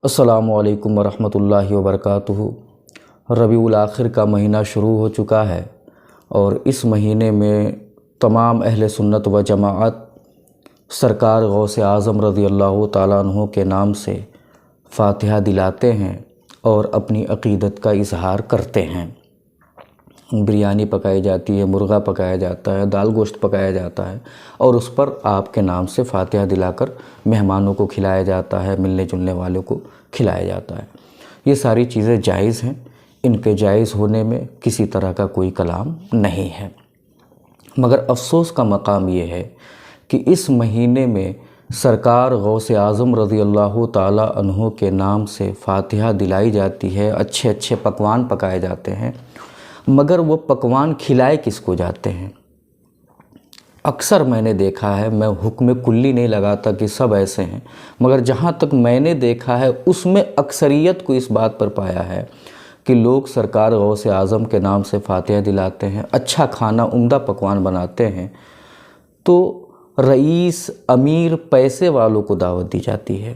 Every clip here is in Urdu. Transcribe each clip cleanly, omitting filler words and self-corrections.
السلام علیکم ورحمۃ اللہ وبرکاتہ۔ ربیع الاخر کا مہینہ شروع ہو چکا ہے اور اس مہینے میں تمام اہل سنت و جماعت سرکار غوث اعظم رضی اللہ تعالیٰ عنہ کے نام سے فاتحہ دلاتے ہیں اور اپنی عقیدت کا اظہار کرتے ہیں۔ بریانی پکائی جاتی ہے، مرغا پکایا جاتا ہے، دال گوشت پکایا جاتا ہے اور اس پر آپ کے نام سے فاتحہ دلا کر مہمانوں کو کھلایا جاتا ہے، ملنے جلنے والوں کو کھلایا جاتا ہے۔ یہ ساری چیزیں جائز ہیں، ان کے جائز ہونے میں کسی طرح کا کوئی کلام نہیں ہے، مگر افسوس کا مقام یہ ہے کہ اس مہینے میں سرکار غوث اعظم رضی اللہ تعالیٰ عنہ کے نام سے فاتحہ دلائی جاتی ہے، اچھے اچھے پکوان پکائے جاتے ہیں، مگر وہ پکوان کھلائے کس کو جاتے ہیں؟ اکثر میں نے دیکھا ہے، میں حکم کلی نہیں لگاتا کہ سب ایسے ہیں، مگر جہاں تک میں نے دیکھا ہے اس میں اکثریت کو اس بات پر پایا ہے کہ لوگ سرکار غوث اعظم کے نام سے فاتحہ دلاتے ہیں، اچھا کھانا عمدہ پکوان بناتے ہیں، تو رئیس امیر پیسے والوں کو دعوت دی جاتی ہے۔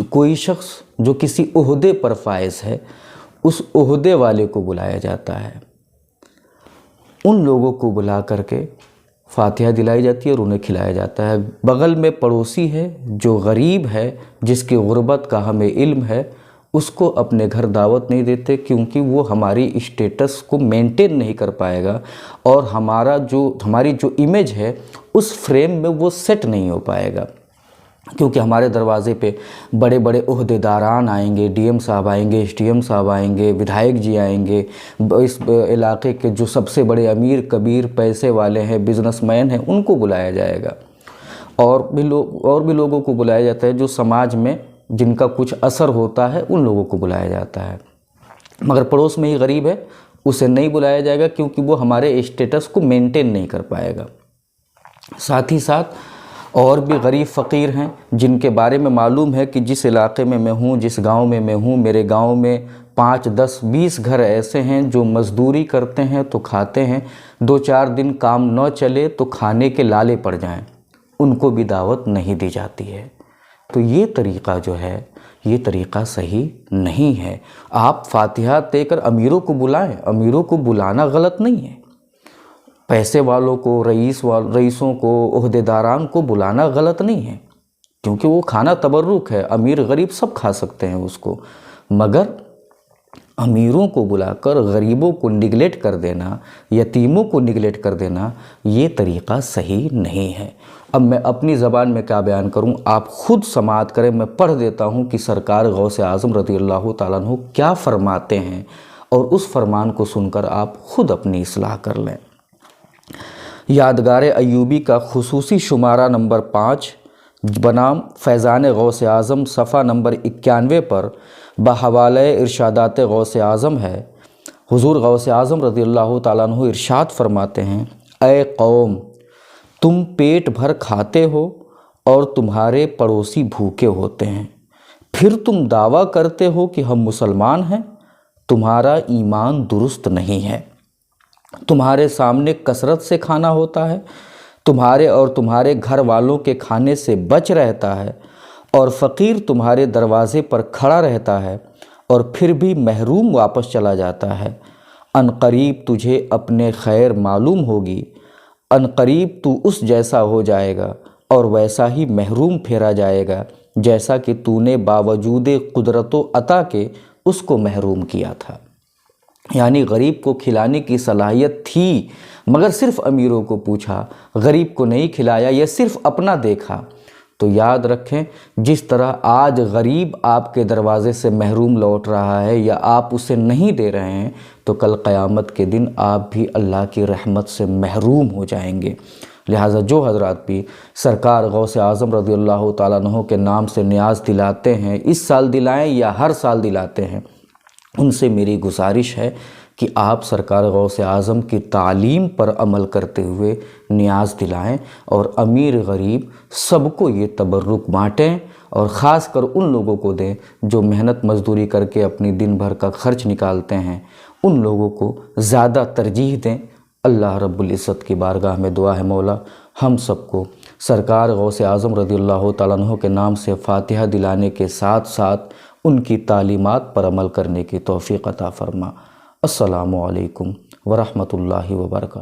کوئی شخص جو کسی عہدے پر فائز ہے اس عہدے والے کو بلایا جاتا ہے، ان لوگوں کو بلا کر کے فاتحہ دلائی جاتی ہے اور انہیں کھلایا جاتا ہے۔ بغل میں پڑوسی ہے جو غریب ہے، جس کی غربت کا ہمیں علم ہے، اس کو اپنے گھر دعوت نہیں دیتے کیونکہ وہ ہماری اسٹیٹس کو مینٹین نہیں کر پائے گا اور ہماری جو امیج ہے اس فریم میں وہ سیٹ نہیں ہو پائے گا، کیونکہ ہمارے دروازے پہ بڑے بڑے عہدیداران آئیں گے، ڈی ایم صاحب آئیں گے، ایس ڈی ایم صاحب آئیں گے، ودھائک جی آئیں گے، اس علاقے کے جو سب سے بڑے امیر کبیر پیسے والے ہیں، بزنس مین ہیں، ان کو بلایا جائے گا، اور بھی لوگوں کو بلایا جاتا ہے جو سماج میں جن کا کچھ اثر ہوتا ہے، ان لوگوں کو بلایا جاتا ہے، مگر پڑوس میں ہی غریب ہے اسے نہیں بلایا جائے گا کیونکہ وہ ہمارے اسٹیٹس کو مینٹین نہیں کر پائے گا۔ ساتھ ہی ساتھ اور بھی غریب فقیر ہیں جن کے بارے میں معلوم ہے کہ جس علاقے میں میں ہوں، جس گاؤں میں میں ہوں، میرے گاؤں میں 5، 10، 20 گھر ایسے ہیں جو مزدوری کرتے ہیں تو کھاتے ہیں، 2-4 دن کام نہ چلے تو کھانے کے لالے پڑ جائیں، ان کو بھی دعوت نہیں دی جاتی ہے۔ تو یہ طریقہ جو ہے یہ طریقہ صحیح نہیں ہے۔ آپ فاتحہ دے کر امیروں کو بلائیں، امیروں کو بلانا غلط نہیں ہے، پیسے والوں کو، رئیسوں کو، عہدیداران کو بلانا غلط نہیں ہے، کیونکہ وہ کھانا تبرک ہے، امیر غریب سب کھا سکتے ہیں اس کو، مگر امیروں کو بلا کر غریبوں کو نگلیکٹ کر دینا، یتیموں کو نگلیکٹ کر دینا، یہ طریقہ صحیح نہیں ہے۔ اب میں اپنی زبان میں کیا بیان کروں، آپ خود سماعت کریں، میں پڑھ دیتا ہوں کہ سرکار غوث اعظم رضی اللہ تعالیٰ عنہ کیا فرماتے ہیں اور اس فرمان کو سن کر آپ خود اپنی اصلاح کر لیں۔ یادگار ایوبی کا خصوصی شمارہ نمبر 5 بنام فیضان غوث اعظم صفحہ نمبر 91 پر بحوالہ ارشادات غوث اعظم ہے۔ حضور غوث اعظم رضی اللہ تعالیٰ عنہ ارشاد فرماتے ہیں، اے قوم، تم پیٹ بھر کھاتے ہو اور تمہارے پڑوسی بھوکے ہوتے ہیں، پھر تم دعویٰ کرتے ہو کہ ہم مسلمان ہیں، تمہارا ایمان درست نہیں ہے۔ تمہارے سامنے کثرت سے کھانا ہوتا ہے، تمہارے اور تمہارے گھر والوں کے کھانے سے بچ رہتا ہے، اور فقیر تمہارے دروازے پر کھڑا رہتا ہے اور پھر بھی محروم واپس چلا جاتا ہے۔ ان قریب تجھے اپنے خیر معلوم ہوگی، ان قریب تو اس جیسا ہو جائے گا اور ویسا ہی محروم پھیرا جائے گا جیسا کہ تو نے باوجود قدرت و عطا کے اس کو محروم کیا تھا۔ یعنی غریب کو کھلانے کی صلاحیت تھی مگر صرف امیروں کو پوچھا، غریب کو نہیں کھلایا، یا صرف اپنا دیکھا۔ تو یاد رکھیں، جس طرح آج غریب آپ کے دروازے سے محروم لوٹ رہا ہے یا آپ اسے نہیں دے رہے ہیں، تو کل قیامت کے دن آپ بھی اللہ کی رحمت سے محروم ہو جائیں گے۔ لہٰذا جو حضرات بھی سرکار غوث اعظم رضی اللہ تعالیٰ عنہ کے نام سے نیاز دلاتے ہیں، اس سال دلائیں یا ہر سال دلاتے ہیں، ان سے میری گزارش ہے کہ آپ سرکار غوث اعظم کی تعلیم پر عمل کرتے ہوئے نیاز دلائیں اور امیر غریب سب کو یہ تبرک بانٹیں، اور خاص کر ان لوگوں کو دیں جو محنت مزدوری کر کے اپنی دن بھر کا خرچ نکالتے ہیں، ان لوگوں کو زیادہ ترجیح دیں۔ اللہ رب العزت کی بارگاہ میں دعا ہے، مولا ہم سب کو سرکار غوث اعظم رضی اللہ تعالیٰ عنہ کے نام سے فاتحہ دلانے کے ساتھ ساتھ ان کی تعلیمات پر عمل کرنے کی توفیق عطا فرما۔ السلام علیکم ورحمۃ اللہ وبرکاتہ۔